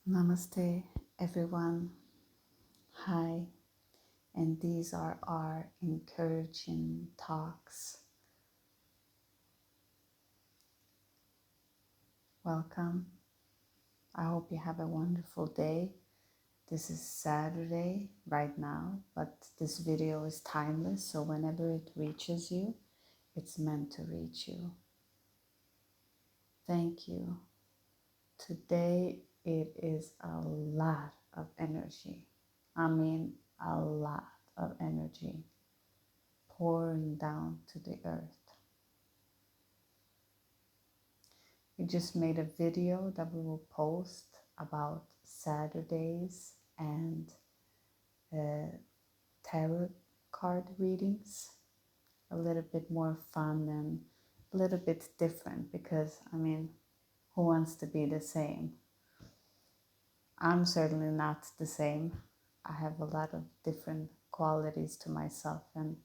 Namaste, everyone. Hi, and these are our encouraging talks. Welcome. I hope you have a wonderful day. This is Saturday right now, but this video is timeless, so whenever it reaches you, it's meant to reach you. Thank you. Today it is a lot of energy. I mean, a lot of energy pouring down to the earth. We just made a video that we will post about Saturdays and tarot card readings. A little bit more fun and a little bit different because, who wants to be the same? I'm certainly not the same. I have a lot of different qualities to myself, and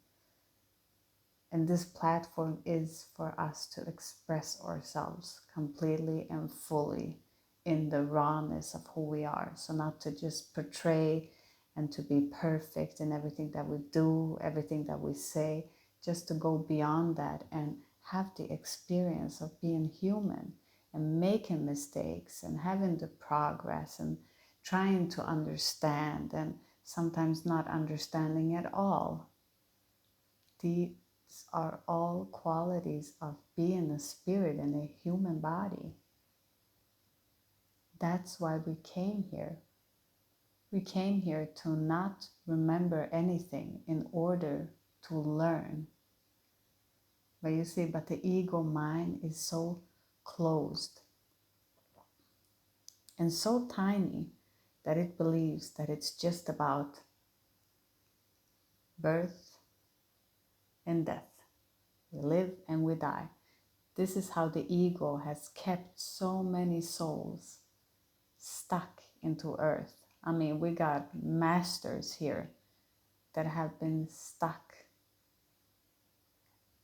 this platform is for us to express ourselves completely and fully in the rawness of who we are. So not to just portray and to be perfect in everything that we do, everything that we say, just to go beyond that and have the experience of being human and making mistakes and having the progress and trying to understand and sometimes not understanding at all. These are all qualities of being a spirit in a human body. That's why we came here. We came here to not remember anything in order to learn. But you see, but the ego mind is so closed and so tiny that it believes that it's just about birth and death. We live and we die. This is how the ego has kept so many souls stuck into earth. We got masters here that have been stuck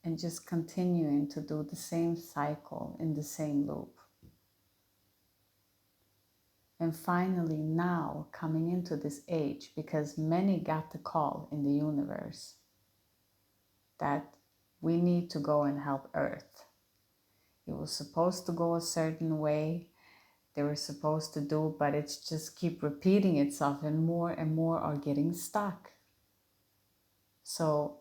and just continuing to do the same cycle in the same loop. And finally now coming into this age, because many got the call in the universe that we need to go and help Earth. It was supposed to go a certain way. They were supposed to do, but it's just keep repeating itself and more are getting stuck. So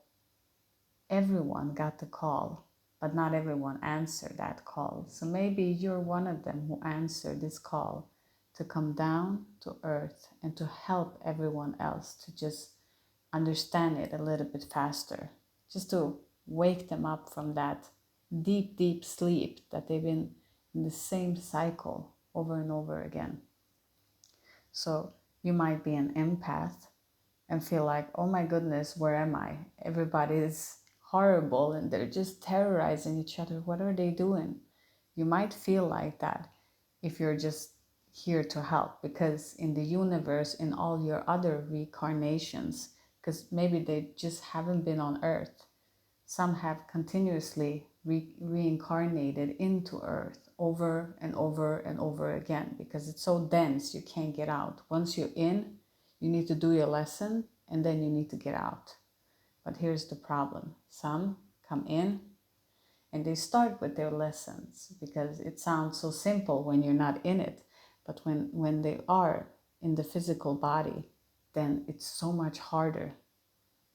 everyone got the call, but not everyone answered that call. So maybe you're one of them who answered this call to come down to earth and to help everyone else to just understand it a little bit faster, just to wake them up from that deep, deep sleep that they've been in the same cycle over and over again. So you might be an empath and feel like, oh my goodness, where am I? Everybody is horrible and they're just terrorizing each other. What are they doing? You might feel like that if you're just here to help, because in the universe, in all your other reincarnations, because maybe they just haven't been on earth. Some have continuously reincarnated into earth over and over and over again, because it's so dense you can't get out. Once you're in, you need to do your lesson and then you need to get out. But here's the problem. Some come in and they start with their lessons because it sounds so simple when you're not in it. But when they are in the physical body, then it's so much harder.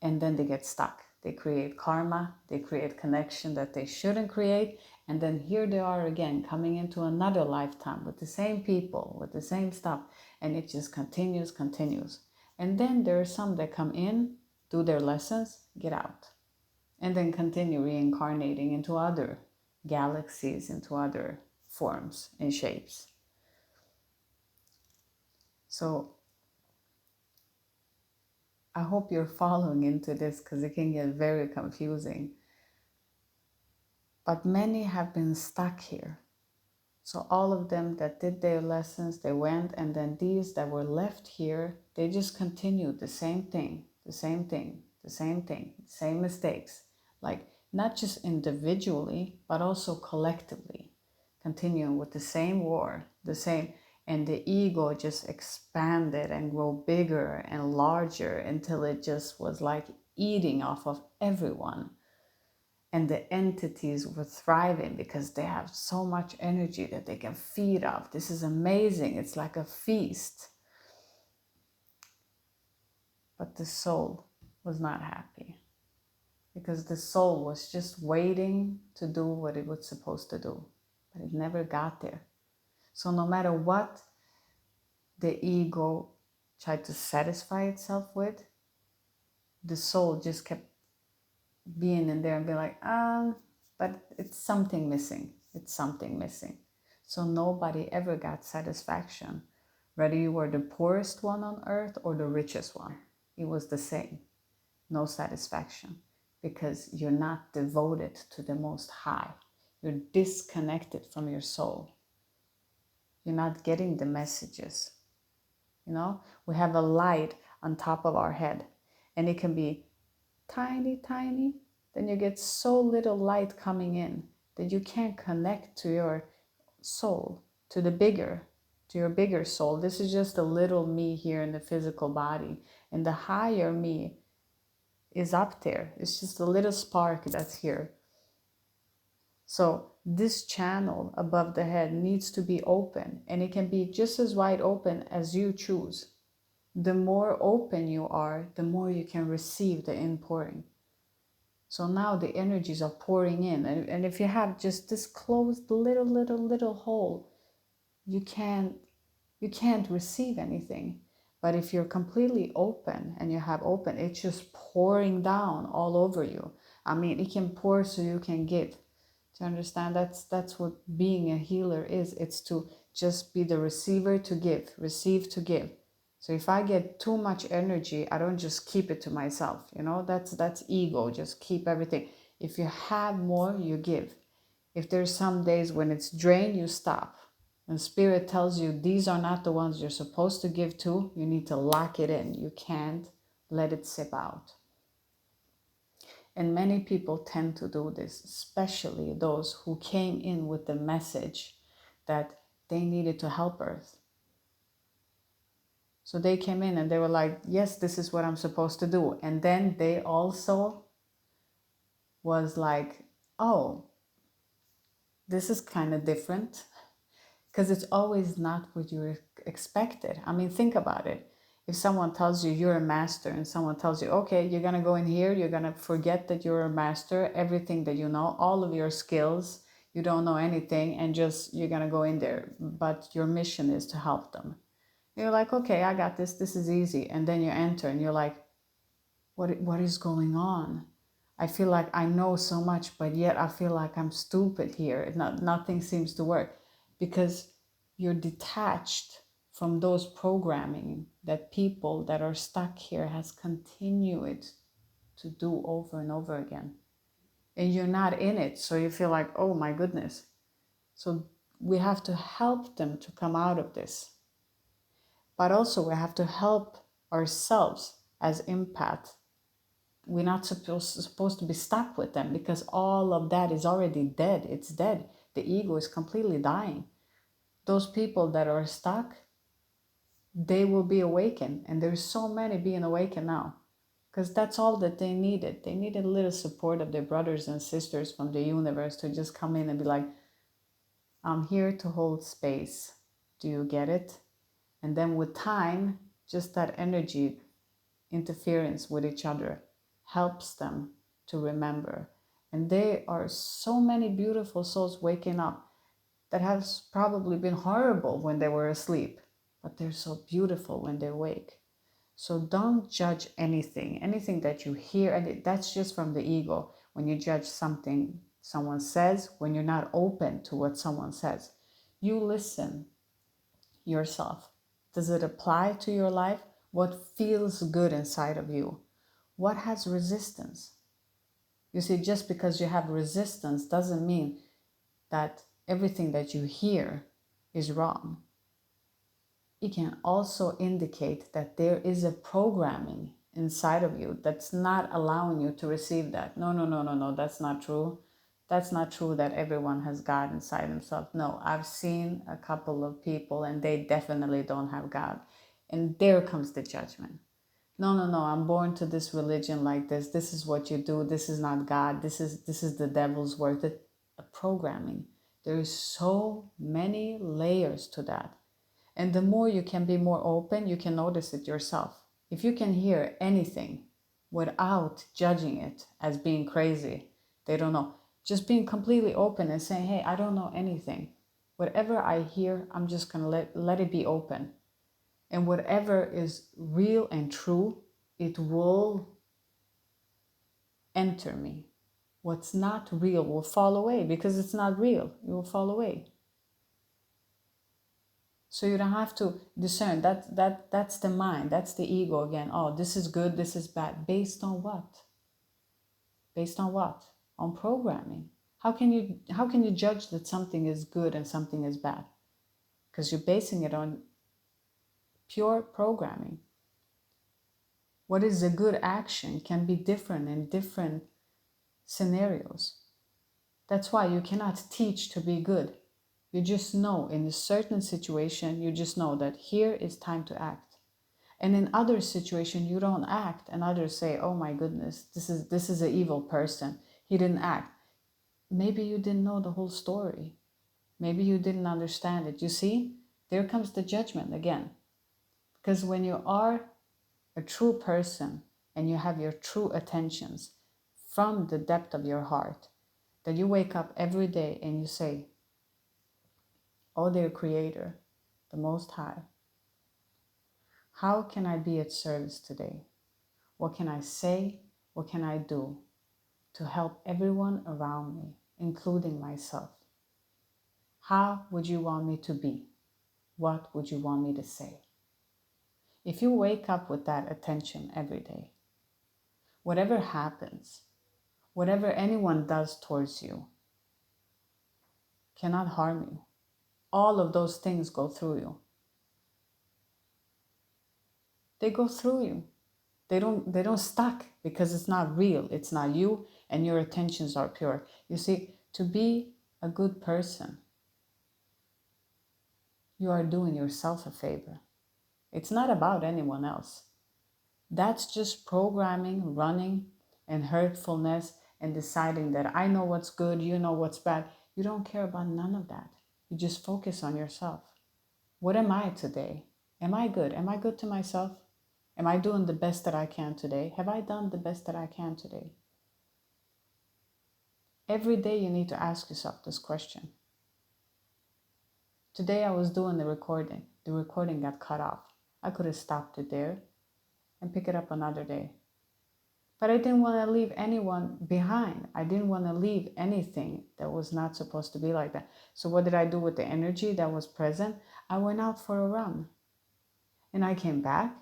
And then they get stuck. They create karma, they create connection that they shouldn't create. And then here they are again, coming into another lifetime with the same people, with the same stuff. And it just continues. And then there are some that come in, do their lessons, get out. And then continue reincarnating into other galaxies, into other forms and shapes. So I hope you're following into this, because it can get very confusing. But many have been stuck here. So all of them that did their lessons, they went, and then these that were left here, they just continued the same thing, the same mistakes. Like not just individually, but also collectively, continuing with the same war, the same. And the ego just expanded and grew bigger and larger until it just was like eating off of everyone. And the entities were thriving because they have so much energy that they can feed off. This is amazing. It's like a feast. But the soul was not happy because the soul was just waiting to do what it was supposed to do, but it never got there. So no matter what the ego tried to satisfy itself with, the soul just kept being in there and be like, but it's something missing. It's something missing. So nobody ever got satisfaction, whether you were the poorest one on earth or the richest one. It was the same. No satisfaction, because you're not devoted to the Most High. You're disconnected from your soul. You're not getting the messages. You know, we have a light on top of our head, and it can be tiny, tiny. Then you get so little light coming in that you can't connect to your soul, to your bigger soul. This is just a little me here in the physical body. And the higher me is up there. It's just a little spark that's here. So this channel above the head needs to be open, and it can be just as wide open as you choose. The more open you are, the more you can receive the inpouring. So now the energies are pouring in. And if you have just this closed little hole, you can't receive anything. But if you're completely open and you have open, it's just pouring down all over you. I mean, it can pour so you can give. Do you understand? That's what being a healer is. It's to just be the receiver to give, receive to give. So if I get too much energy, I don't just keep it to myself. You know, that's ego. Just keep everything. If you have more, you give. If there's some days when it's drained, you stop. And Spirit tells you these are not the ones you're supposed to give to, you need to lock it in. You can't let it sip out. And many people tend to do this, especially those who came in with the message that they needed to help Earth. So they came in and they were like, yes, this is what I'm supposed to do. And then they also was like, oh, this is kind of different. Because it's always not what you expected. I mean, think about it. If someone tells you you're a master and someone tells you, okay, you're going to go in here, you're going to forget that you're a master, everything that you know, all of your skills, you don't know anything, and just you're going to go in there. But your mission is to help them. You're like, okay, I got this. This is easy. And then you enter and you're like, what is going on? I feel like I know so much, but yet I feel like I'm stupid here. Nothing seems to work because you're detached from those programming that people that are stuck here has continued to do over and over again. And you're not in it. So you feel like, oh my goodness. So we have to help them to come out of this. But also we have to help ourselves as empaths. We're not supposed to be stuck with them because all of that is already dead. It's dead. The ego is completely dying. Those people that are stuck, they will be awakened. And there's so many being awakened now because that's all that they needed. They needed a little support of their brothers and sisters from the universe to just come in and be like, I'm here to hold space. Do you get it? And then with time, just that energy interference with each other helps them to remember. And there are so many beautiful souls waking up that have probably been horrible when they were asleep, but they're so beautiful when they wake. So don't judge anything that you hear, and that's just from the ego. When you judge something someone says, when you're not open to what someone says, you listen yourself. Does it apply to your life? What feels good inside of you? What has resistance? You see, just because you have resistance doesn't mean that everything that you hear is wrong. It can also indicate that there is a programming inside of you that's not allowing you to receive that. No, that's not true. That's not true that everyone has God inside themselves. No, I've seen a couple of people and they definitely don't have God. And there comes the judgment. No, no, no, I'm born to this religion like this. This is what you do. This is not God. This is the devil's work. The programming. There is so many layers to that. And the more you can be more open, you can notice it yourself. If you can hear anything without judging it as being crazy, they don't know. Just being completely open and saying, hey, I don't know anything. Whatever I hear, I'm just going to let it be open. And whatever is real and true, it will enter me. What's not real will fall away because it's not real. It will fall away. So you don't have to discern. That's the mind. That's the ego again. Oh, this is good. This is bad. Based on what? Based on what? On programming. How can you judge that something is good and something is bad? Because you're basing it on pure programming. What is a good action can be different in different scenarios. That's why you cannot teach to be good. You just know in a certain situation, you just know that here is time to act. And in other situations, you don't act, and others say, oh my goodness, this is an evil person. He didn't act. Maybe you didn't know the whole story. Maybe you didn't understand it. You see, there comes the judgment again. Because when you are a true person and you have your true attentions from the depth of your heart, that you wake up every day and you say, oh dear Creator, the Most High, how can I be at service today? What can I say? What can I do to help everyone around me, including myself? How would you want me to be? What would you want me to say? If you wake up with that attention every day, whatever happens, whatever anyone does towards you, cannot harm you. All of those things go through you. They go through you. They don't stuck because it's not real. It's not you and your intentions are pure. You see, to be a good person, you are doing yourself a favor. It's not about anyone else. That's just programming, running, and hurtfulness and deciding that I know what's good, you know what's bad. You don't care about none of that. You just focus on yourself. What am I today? Am I good? Am I good to myself? Am I doing the best that I can today? Have I done the best that I can today? Every day you need to ask yourself this question. Today I was doing the recording. The recording got cut off. I could have stopped it there and pick it up another day. But I didn't want to leave anyone behind. I didn't want to leave anything that was not supposed to be like that. So what did I do with the energy that was present? I went out for a run. And I came back.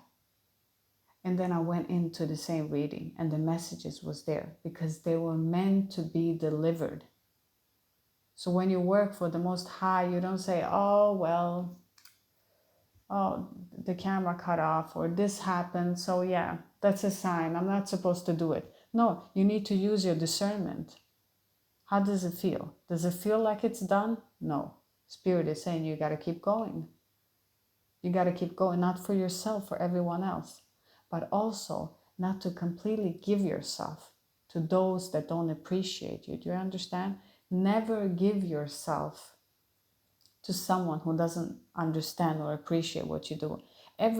And then I went into the same reading. And the messages was there because they were meant to be delivered. So when you work for the Most High, you don't say, oh, well, oh, the camera cut off or this happened. So yeah, that's a sign. I'm not supposed to do it. No, you need to use your discernment. How does it feel? Does it feel like it's done? No. Spirit is saying you got to keep going. You got to keep going, not for yourself, for everyone else, but also not to completely give yourself to those that don't appreciate you. Do you understand? Never give yourself to someone who doesn't understand or appreciate what you do. Every